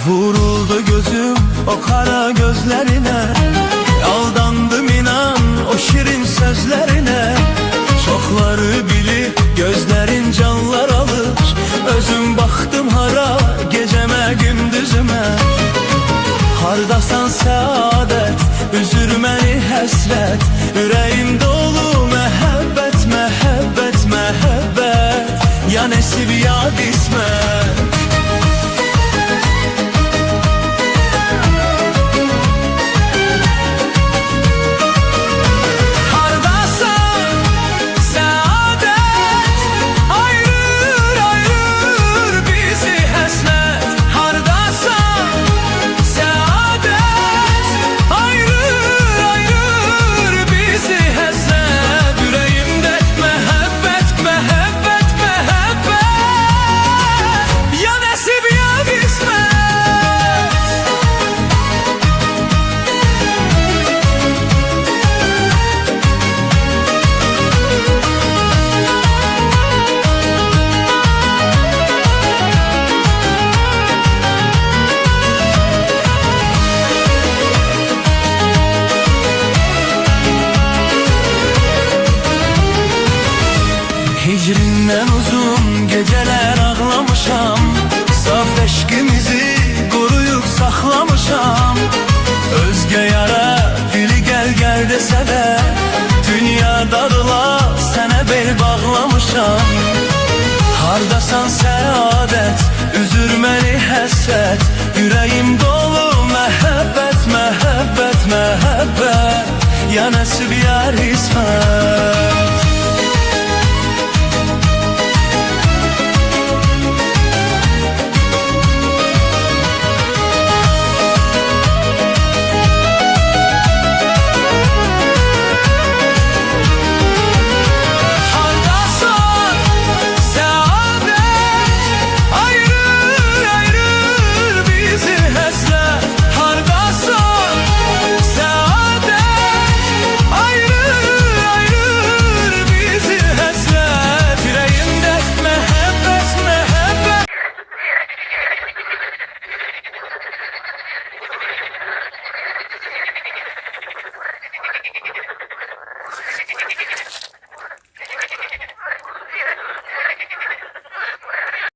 Vuruldu gözüm o kara gözlerine, aldandım inan o şirin sözlerine. Çoxları bilir gözlerin canlar alır, özüm baktım hara geceme gündüzüme. Hardasan saadet, üzür məni həsrət, ürəyim dolu məhəbbət, məhəbbət, məhəbbət, ya nəsib ya qismət. Hicrindən uzun geceler ağlamışam, saf eşkimizi koruyup saxlamışam. Özge yara dili gel desə də, dünya darıla sənə bel bağlamışam. Hardasan səadət, üzür məni həsrət, yüreğim dolu məhəbbət, məhəbbət, məhəbbət, ya nəsib ya qismət.